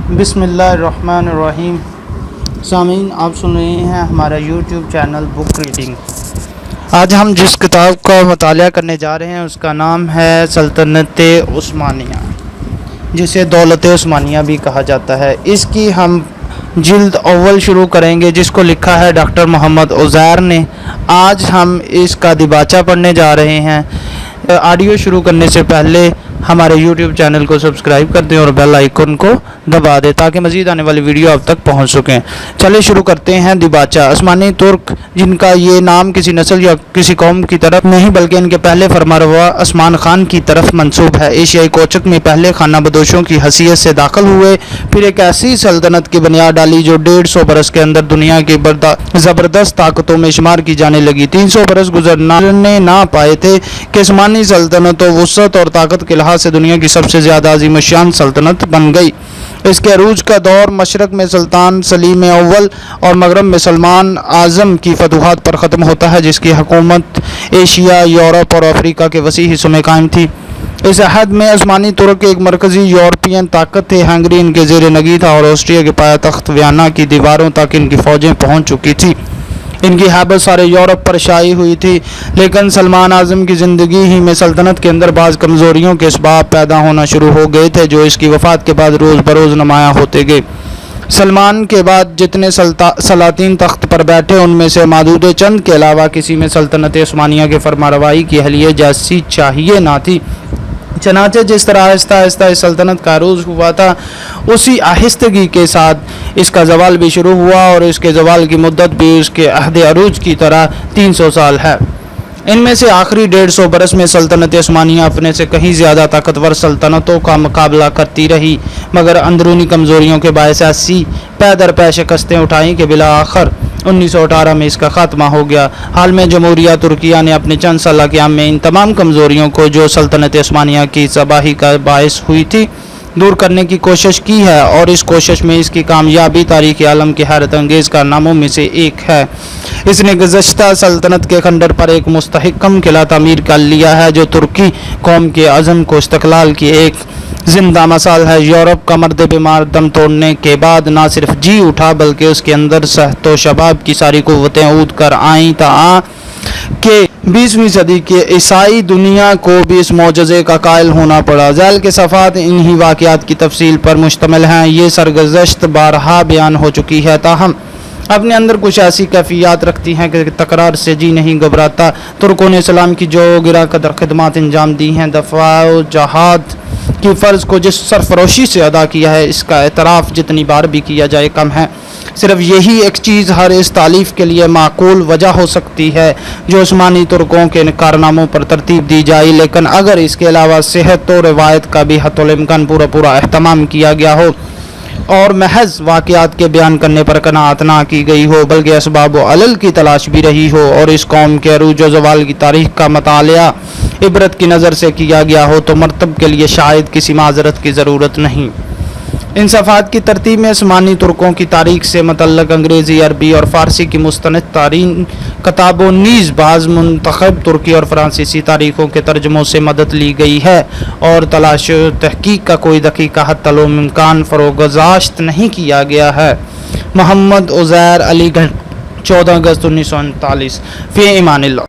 بسم اللہ الرحمن الرحیم۔ سامعین، آپ سن رہے ہیں ہمارا یوٹیوب چینل بک ریڈنگ۔ آج ہم جس کتاب کا مطالعہ کرنے جا رہے ہیں اس کا نام ہے سلطنت عثمانیہ، جسے دولت عثمانیہ بھی کہا جاتا ہے۔ اس کی ہم جلد اول شروع کریں گے، جس کو لکھا ہے ڈاکٹر محمد عزیر نے۔ آج ہم اس کا دیباچہ پڑھنے جا رہے ہیں۔ آڈیو شروع کرنے سے پہلے ہمارے یوٹیوب چینل کو سبسکرائب کر دیں اور بیل آئیکن کو دبا دیں تاکہ مزید آنے والی ویڈیو آپ تک پہنچ سکیں۔ چلے شروع کرتے ہیں۔ دیباچہ۔ عثمانی ترک، جن کا یہ نام کسی نسل یا کسی قوم کی طرف نہیں بلکہ ان کے پہلے فرمانروا عثمان خان کی طرف منسوب ہے، ایشیائی کوچک میں پہلے خانہ بدوشوں کی حیثیت سے داخل ہوئے، پھر ایک ایسی سلطنت کی بنیاد ڈالی جو 150 برس کے اندر دنیا کی زبردست طاقتوں میں شمار کی جانے لگی۔ 300 برس گزرنے نہ پائے تھے کہ عثمانی سلطنت و وسعت اور طاقت کے لحاظ سے دنیا کی سب سے زیادہ عظیم الشان سلطنت بن گئی۔ اس کے عروج کا دور مشرق میں سلطان سلیم اول اور مغرب میں سلمان اعظم کی فتوحات پر ختم ہوتا ہے، جس کی حکومت ایشیا، یورپ اور افریقہ کے وسیع حصوں میں قائم تھی۔ اس عہد میں عثمانی ترک ایک مرکزی یورپین طاقت تھے۔ ہنگری ان کے زیر نگی تھا اور آسٹریا کے پایہ تخت ویانا کی دیواروں تک ان کی فوجیں پہنچ چکی تھیں۔ ان کی ہیبت سارے یورپ پر شائع ہوئی تھی، لیکن سلمان اعظم کی زندگی ہی میں سلطنت کے اندر بعض کمزوریوں کے اسباب پیدا ہونا شروع ہو گئے تھے، جو اس کی وفات کے بعد روز بروز نمایاں ہوتے گئے۔ سلمان کے بعد جتنے سلاطین تخت پر بیٹھے، ان میں سے معدود چند کے علاوہ کسی میں سلطنت عثمانیہ کے فرمانروائی کی اہلیت جیسی چاہیے نہ تھی۔ چنانچہ جس طرح آہستہ آہستہ اس سلطنت کا عروج ہوا تھا، اسی آہستگی کے ساتھ اس کا زوال بھی شروع ہوا، اور اس کے زوال کی مدت بھی اس کے عہد عروج کی طرح 300 سال ہے۔ ان میں سے آخری 150 برس میں سلطنت عثمانیہ اپنے سے کہیں زیادہ طاقتور سلطنتوں کا مقابلہ کرتی رہی، مگر اندرونی کمزوریوں کے باعث ایسی پے در پے شکستیں اٹھائیں کہ بالآخر 1918 میں اس کا خاتمہ ہو گیا۔ حال میں جمہوریہ ترکیہ نے اپنے چند سالہ قیام میں ان تمام کمزوریوں کو جو سلطنت عثمانیہ کی تباہی کا باعث ہوئی تھی دور کرنے کی کوشش کی ہے، اور اس کوشش میں اس کی کامیابی تاریخ عالم کے حیرت انگیز کارناموں میں سے ایک ہے۔ اس نے گزشتہ سلطنت کے خنڈر پر ایک مستحکم قلعہ تعمیر کر لیا ہے، جو ترکی قوم کے عزم کو استقلال کی ایک زندہ مثال ہے۔ یورپ کا مرد بیمار دم توڑنے کے بعد نہ صرف جی اٹھا بلکہ اس کے اندر صحت و شباب کی ساری قوتیں اود کر آئیں تا کہ 20ویں صدی کے عیسائی دنیا کو بھی اس معجزے کا قائل ہونا پڑا۔ ذیل کے صفحات انہی واقعات کی تفصیل پر مشتمل ہیں۔ یہ سرگزشت بارہا بیان ہو چکی ہے، تاہم اپنے اندر کچھ ایسی کیفیات رکھتی ہیں کہ تکرار سے جی نہیں گھبراتا۔ ترکوں نے اسلام کی جو گرا قدر خدمات انجام دی ہیں، دفاع و جہاد کی فرض کو جس سرفروشی سے ادا کیا ہے، اس کا اعتراف جتنی بار بھی کیا جائے کم ہے۔ صرف یہی ایک چیز ہر اس تالیف کے لیے معقول وجہ ہو سکتی ہے جو عثمانی ترکوں کے کارناموں پر ترتیب دی جائے، لیکن اگر اس کے علاوہ صحت و روایت کا بھی حتی الامکان پورا اہتمام کیا گیا ہو اور محض واقعات کے بیان کرنے پر قناعت نہ کی گئی ہو بلکہ اسباب و علل کی تلاش بھی رہی ہو، اور اس قوم کے عروج و زوال کی تاریخ کا مطالعہ عبرت کی نظر سے کیا گیا ہو، تو مرتب کے لیے شاید کسی معذرت کی ضرورت نہیں۔ ان صفحات کی ترتیب میں عثمانی ترکوں کی تاریخ سے متعلق انگریزی، عربی اور فارسی کی مستند ترین کتابوں نیز بعض منتخب ترکی اور فرانسیسی تاریخوں کے ترجموں سے مدد لی گئی ہے، اور تلاش و تحقیق کا کوئی دقیق حتی الامکان فروگزاشت نہیں کیا گیا ہے۔ محمد عزیر، علی گڑھ، 14 اگست 1939۔ فی امان اللہ۔